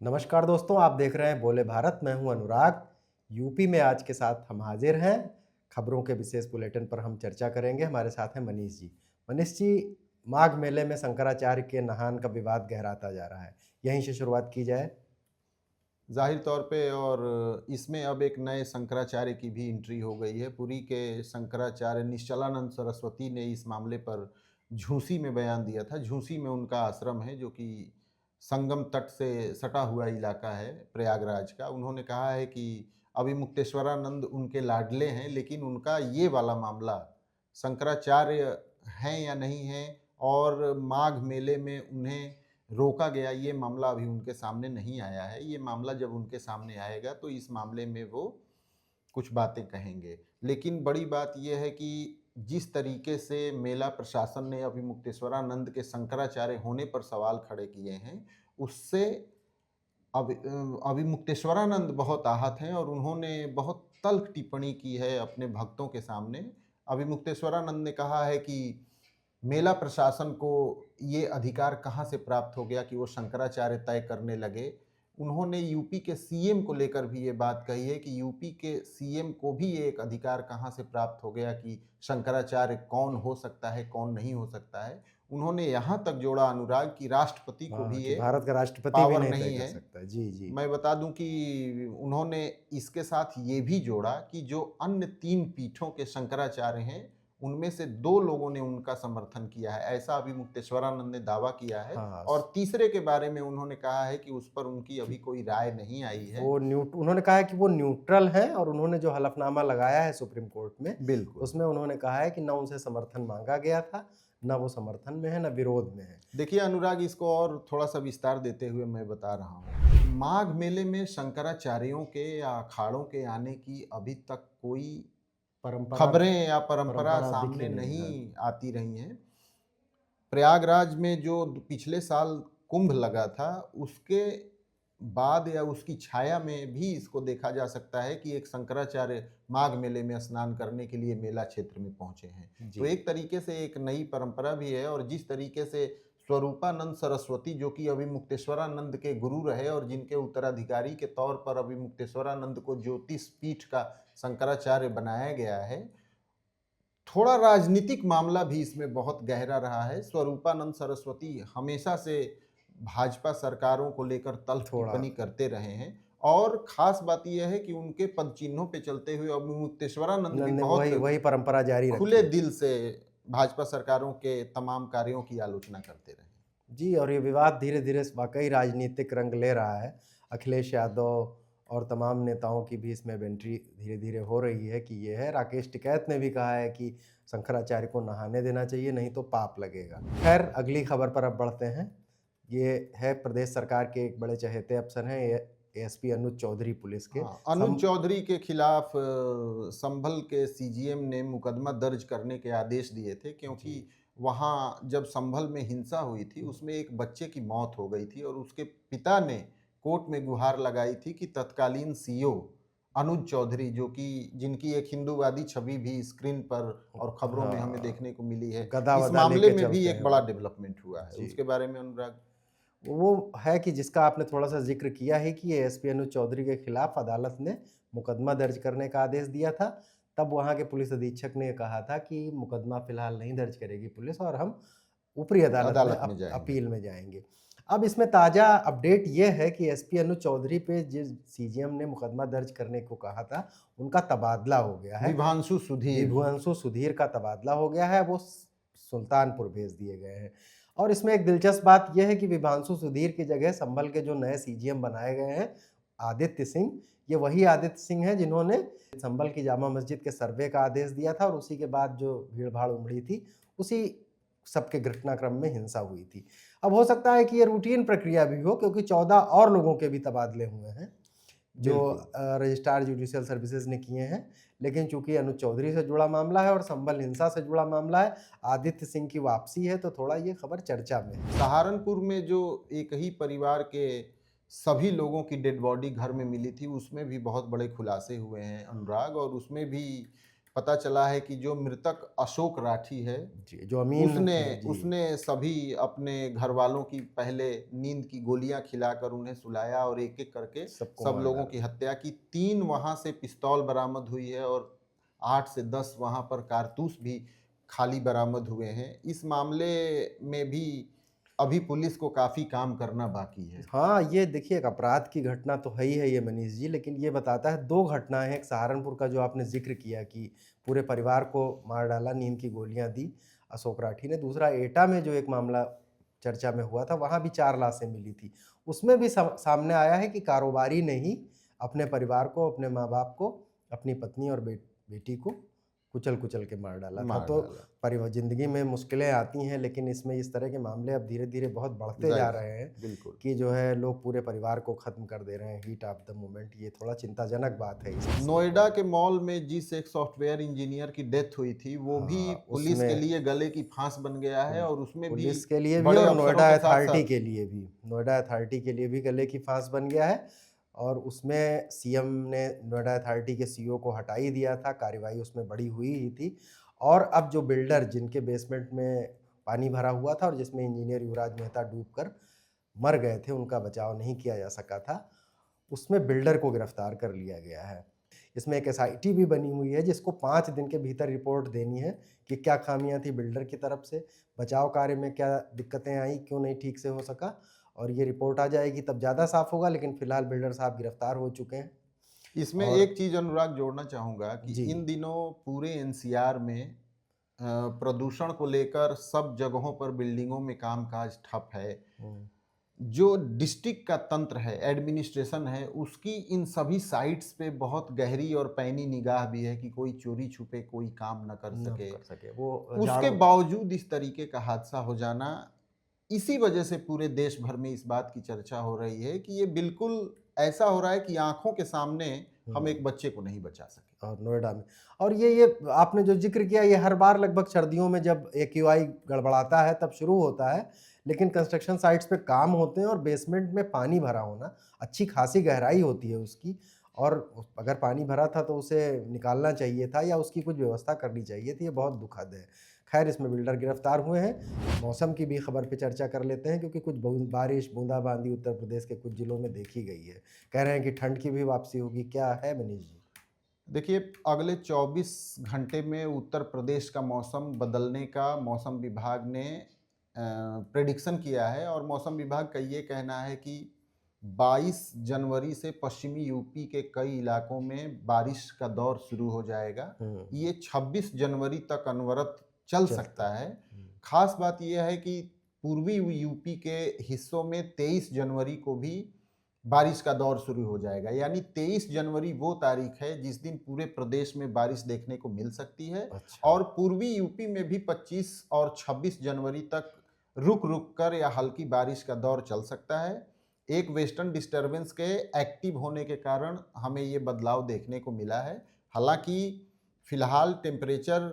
नमस्कार दोस्तों, आप देख रहे हैं बोले भारत। मैं हूं अनुराग। यूपी में आज के साथ हम हाजिर हैं। खबरों के विशेष बुलेटिन पर हम चर्चा करेंगे। हमारे साथ हैं मनीष जी। मनीष जी, माघ मेले में शंकराचार्य के नहान का विवाद गहराता जा रहा है। यहीं से शुरुआत की जाए। ज़ाहिर तौर पे और इसमें अब एक नए शंकराचार्य की भी एंट्री हो गई है। पुरी के शंकराचार्य निश्चलानंद सरस्वती ने इस मामले पर झूसी में बयान दिया था। झूसी में उनका आश्रम है, जो कि संगम तट से सटा हुआ इलाका है प्रयागराज का। उन्होंने कहा है कि अभी मुक्तेश्वरानंद उनके लाडले हैं, लेकिन उनका ये वाला मामला शंकराचार्य हैं या नहीं हैं और माघ मेले में उन्हें रोका गया, ये मामला अभी उनके सामने नहीं आया है। ये मामला जब उनके सामने आएगा तो इस मामले में वो कुछ बातें कहेंगे। लेकिन बड़ी बात ये है कि जिस तरीके से मेला प्रशासन ने अभी मुक्तेश्वरानंद के शंकराचार्य होने पर सवाल खड़े किए हैं, उससे अभी मुक्तेश्वरानंद बहुत आहत हैं और उन्होंने बहुत तल्ख टिप्पणी की है अपने भक्तों के सामने। अभी मुक्तेश्वरानंद ने कहा है कि मेला प्रशासन को ये अधिकार कहाँ से प्राप्त हो गया कि वो शंकराचार्य तय करने लगे। उन्होंने यूपी के सीएम को लेकर भी ये बात कही है कि यूपी के सीएम को भी ये एक अधिकार कहाँ से प्राप्त हो गया कि शंकराचार्य कौन हो सकता है, कौन नहीं हो सकता है। उन्होंने यहाँ तक जोड़ा अनुराग कि राष्ट्रपति को हाँ, भी कि ये भारत का राष्ट्रपति भी पावर नहीं तय नहीं कर है। सकता। जी जी। मैं बता दूं कि उन्होंने इसके साथ ये भी जोड़ा कि जो अन्य 3 पीठों के शंकराचार्य हैं, उनमें से 2 लोगों ने उनका समर्थन किया है। ऐसा अभी मुक्तेश्वरानंद ने दावा किया है हाँ, और तीसरे के बारे में उन्होंने कहा है कि उस पर उनकी अभी कोई राय नहीं आई है। उन्होंने कहा है कि वो न्यूट्रल हैं और उन्होंने जो हलफनामा लगाया है सुप्रीम कोर्ट में, बिल्कुल। उसमें उन्होंने कहा है कि न उनसे समर्थन मांगा गया था, न वो समर्थन में है, न विरोध में है। देखिए अनुराग, इसको और थोड़ा-सा विस्तार देते हुए मैं बता रहा हूँ। माघ मेले में शंकराचार्यों के या अखाड़ों के आने की अभी तक कोई परंपरा खबरें या परंपरा परंपरा दिखी सामने नहीं है। नहीं आती रही हैं। प्रयागराज में जो पिछले साल कुंभ लगा था, उसके बाद या उसकी छाया में भी इसको देखा जा सकता है कि एक शंकराचार्य माघ मेले में स्नान करने के लिए मेला क्षेत्र में पहुंचे हैं। तो जी। एक तरीके से एक नई परंपरा भी है और जिस तरीके से स्वरूपानंद सरस्वती, जो कि अभी मुक्तेश्वरानंद के गुरु रहे और जिनके उत्तराधिकारी के तौर पर अभी मुक्तेश्वरानंद को ज्योतिष पीठ का शंकराचार्य बनाया गया है, थोड़ा राजनीतिक मामला भी इसमें बहुत गहरा रहा है। स्वरूपानंद सरस्वती हमेशा से भाजपा सरकारों को लेकर तल्ख थोड़ा टिप्पणी करते रहे हैं और ख़ास बात ये है कि उनके पद चिन्हों पे चलते हुए अब मुक्तेश्वरानंद न भी न बहुत वही वही परंपरा जारी रखी खुले है। दिल से भाजपा सरकारों के तमाम कार्यों की आलोचना करते रहे। जी, और ये विवाद धीरे-धीरे वाक़ई राजनीतिक रंग ले रहा है। अखिलेश यादव और तमाम नेताओं की भी इसमें अब एंट्री धीरे-धीरे हो रही है कि ये है। राकेश टिकैत ने भी कहा है कि शंकराचार्य को नहाने देना चाहिए, नहीं तो पाप लगेगा। खैर, अगली खबर पर अब बढ़ते हैं। ये है प्रदेश सरकार के एक बड़े चहेते अफ़सर हैं, ये एएसपी अनुज चौधरी पुलिस के। हाँ, अनुज चौधरी के खिलाफ संभल के सीजीएम ने मुकदमा दर्ज करने के आदेश दिए थे, जी। क्योंकि वहाँ जब संभल में हिंसा हुई थी, उसमें एक बच्चे की मौत हो गई थी और उसके पिता ने कोर्ट में गुहार लगाई थी कि तत्कालीन सीओ अनुज चौधरी, जो कि जिनकी एक हिंदूवादी छवि भी स्क्रीन पर और खबरों में हमें हाँ, देखने को मिली है, इस गदा-वदा मामले लेके में भी चलते एक हैं बड़ा वो। डेवलपमेंट हुआ है। जी। उसके बारे में अनुराग? वो है कि जिसका आपने थोड़ा-सा ज़िक्र किया है कि एएसपी अनुज चौधरी के खिलाफ अदालत ने मुकदमा दर्ज करने का आदेश दिया था। तब वहाँ के पुलिस अधीक्षक ने कहा था कि मुकदमा फ़िलहाल नहीं दर्ज करेगी पुलिस और हम ऊपरी अदालत में अदालत में जाएँगे। अपील में जाएँगे। अब इसमें ताज़ा अपडेट ये है कि एसपी अनुज चौधरी पे जिस सीजेएम ने मुकदमा दर्ज करने को कहा था, उनका तबादला हो गया है। विभांशु सुधीर। विभुवंशु सुधीर का तबादला हो गया है, वो सुल्तानपुर भेज दिए गए हैं। और इसमें एक दिलचस्प बात यह है कि विभांशु सुधीर की जगह संभल के जो नए सीजीएम बनाए गए हैं, आदित्य सिंह, ये वही आदित्य सिंह हैं जिन्होंने संभल की जामा मस्जिद के सर्वे का आदेश दिया था और उसी के बाद जो भीड़-भाड़ उमड़ी थी, उसी सबके घटनाक्रम में हिंसा हुई थी। अब हो सकता है कि ये रूटीन प्रक्रिया भी हो, क्योंकि 14 और लोगों के भी तबादले हुए हैं, जो बिल्कुल। रजिस्ट्रार जुडिशियल सर्विसेज ने किए हैं। लेकिन चूंकि अनुज चौधरी से जुड़ा मामला है और संभल हिंसा से जुड़ा मामला है, आदित्य सिंह की वापसी है, तो थोड़ा ये खबर चर्चा में है। सहारनपुर में जो एक ही परिवार के सभी लोगों की डेड बॉडी घर में मिली थी, उसमें भी बहुत बड़े खुलासे हुए हैं अनुराग, और उसमें भी पता चला है कि जो मृतक अशोक राठी है, जी, जो अमीन उसने थे, जी। उसने सभी अपने घर वालों की पहले नींद की गोलियां खिलाकर उन्हें सुलाया और एक एक करके सबको सब मार लोगों डाला। की हत्या की। 3 वहां से पिस्तौल बरामद हुई है और 8 से 10 वहां पर कारतूस भी खाली बरामद हुए हैं। इस मामले में भी अभी पुलिस को काफी काम करना बाकी है। हाँ, ये देखिए एक अपराध की घटना तो है ही है ये मनीष जी, लेकिन ये बताता है 2 घटनाएँ हैं। एक सहारनपुर का जो आपने ज़िक्र किया कि पूरे परिवार को मार डाला, नींद की गोलियाँ दी अशोक राठी ने। दूसरा एटा में जो एक मामला चर्चा में हुआ था, वहाँ भी 4 लाशें मिली थी। उसमें भी सामने आया है कि कारोबारी ने ही अपने परिवार को, अपने माँ-बाप को, अपनी पत्नी और बेटी को कुचल-कुचल के मार डाला था। मार तो डाला। ज़िंदगी में मुश्किलें आती हैं, लेकिन इसमें इस तरह के मामले अब धीरे-धीरे बहुत बढ़ते जा जाहिर रहे हैं बिल्कुल। कि जो है लोग पूरे परिवार को ख़त्म कर दे रहे हैं हीट ऑफ द मोमेंट। ये थोड़ा चिंताजनक बात है इस नोएडा के मॉल में जिस एक सॉफ्टवेयर इंजीनियर की डेथ हुई थी, वो भी हाँ, पुलिस के उसमें लिए गले की फांस बन गया है और उसमें भी पुलिस के लिए भी बड़े और अफसरों नोएडा के अथॉरिटी साथ-साथ के लिए भी, नोएडा अथॉरिटी के लिए भी गले की फांस बन गया है। और उसमें सीएम ने नोएडा अथॉरिटी के सीईओ को हटा ही दिया था, कार्रवाई उसमें बड़ी हुई ही थी। और अब जो बिल्डर जिनके बेसमेंट में पानी भरा हुआ था और जिसमें इंजीनियर युवराज मेहता डूबकर मर गए थे, उनका बचाव नहीं किया जा सका था, उसमें बिल्डर को गिरफ्तार कर लिया गया है। इसमें एक एसआईटी भी बनी हुई है जिसको 5 दिन के भीतर रिपोर्ट देनी है कि क्या खामियां थी बिल्डर की तरफ से, बचाव कार्य में क्या दिक्कतें आई, क्यों नहीं ठीक से हो सका। और ये रिपोर्ट आ जाएगी तब ज़्यादा साफ होगा, लेकिन फिलहाल बिल्डर साहब गिरफ्तार हो चुके हैं। इसमें और एक चीज अनुराग जोड़ना चाहूंगा कि जी, इन दिनों पूरे एनसीआर में प्रदूषण को लेकर सब जगहों पर बिल्डिंगों में कामकाज ठप है। हम्म, जो डिस्ट्रिक्ट का तंत्र है, एडमिनिस्ट्रेशन है, उसकी इन सभी साइट्स पे बहुत गहरी और पैनी निगाह भी है कि कोई चोरी छुपे कोई काम न कर न सके। कर सके वो उसके झाड़ू। बावजूद इस तरीके का हादसा हो जाना, इसी वजह से पूरे देश भर में इस बात की चर्चा हो रही है कि ये बिल्कुल ऐसा हो रहा है कि आंखों के सामने हम एक बच्चे को नहीं बचा सके। और नोएडा में, और ये आपने जो जिक्र किया, ये हर बार लगभग सर्दियों में जब एक्यूआई गड़बड़ाता है तब शुरू होता है। लेकिन कंस्ट्रक्शन साइट्स पे काम होते हैं और बेसमेंट में पानी भरा होना, अच्छी खासी गहराई होती है उसकी, और अगर पानी भरा था तो उसे निकालना चाहिए था या उसकी कुछ व्यवस्था करनी चाहिए थी। ये बहुत दुखद है। खैर, इसमें बिल्डर गिरफ्तार हुए हैं। मौसम की भी खबर पे चर्चा कर लेते हैं, क्योंकि कुछ बारिश बूंदाबांदी उत्तर प्रदेश के कुछ जिलों में देखी गई है। कह रहे हैं कि ठंड की भी वापसी होगी, क्या है मनीष जी? देखिए, अगले 24 घंटे में उत्तर प्रदेश का मौसम बदलने का मौसम विभाग ने प्रेडिक्शन किया है और मौसम विभाग का ये कहना है कि 22 जनवरी से पश्चिमी यूपी के कई इलाकों में बारिश का दौर शुरू हो जाएगा। ये 26 जनवरी तक अनवरत चल सकता है। खास बात यह है कि पूर्वी यूपी के हिस्सों में 23 जनवरी को भी बारिश का दौर शुरू हो जाएगा। यानी 23 जनवरी वो तारीख है जिस दिन पूरे प्रदेश में बारिश देखने को मिल सकती है। अच्छा। और पूर्वी यूपी में भी 25 और 26 जनवरी तक रुक रुक कर या हल्की बारिश का दौर चल सकता है। एक वेस्टर्न डिस्टर्बेंस के एक्टिव होने के कारण हमें ये बदलाव देखने को मिला है। हालांकि फिलहाल टेम्परेचर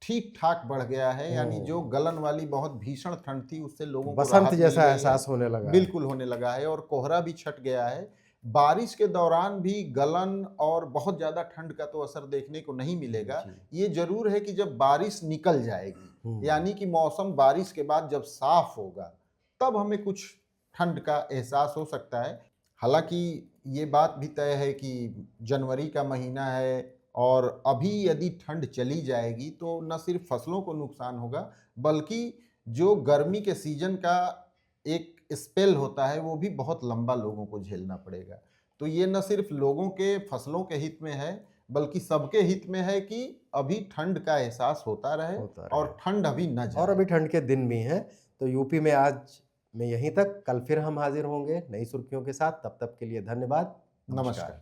ठीक ठाक बढ़ गया है, यानी जो गलन वाली बहुत भीषण ठंड थी उससे लोगों को बसंत राहत मिल जैसा गई है। एहसास होने लगा है। बिल्कुल होने लगा है और कोहरा भी छट गया है। बारिश के दौरान भी गलन और बहुत ज्यादा ठंड का तो असर देखने को नहीं मिलेगा। ये जरूर है कि जब बारिश निकल जाएगी, यानी कि मौसम बारिश के बाद जब साफ होगा, तब हमें कुछ ठंड का एहसास हो सकता है। हालांकि ये बात भी तय है कि जनवरी का महीना है और अभी यदि ठंड चली जाएगी तो न सिर्फ फसलों को नुकसान होगा, बल्कि जो गर्मी के सीजन का एक स्पेल होता है वो भी बहुत लंबा लोगों को झेलना पड़ेगा। तो ये न सिर्फ लोगों के फसलों के हित में है, बल्कि सबके हित में है कि अभी ठंड का एहसास होता रहे और ठंड अभी न जाए। और अभी ठंड के दिन भी हैं। तो यूपी में आज में यहीं तक, कल फिर हम हाजिर होंगे नई सुर्खियों के साथ। तब तक के लिए धन्यवाद। नमस्कार।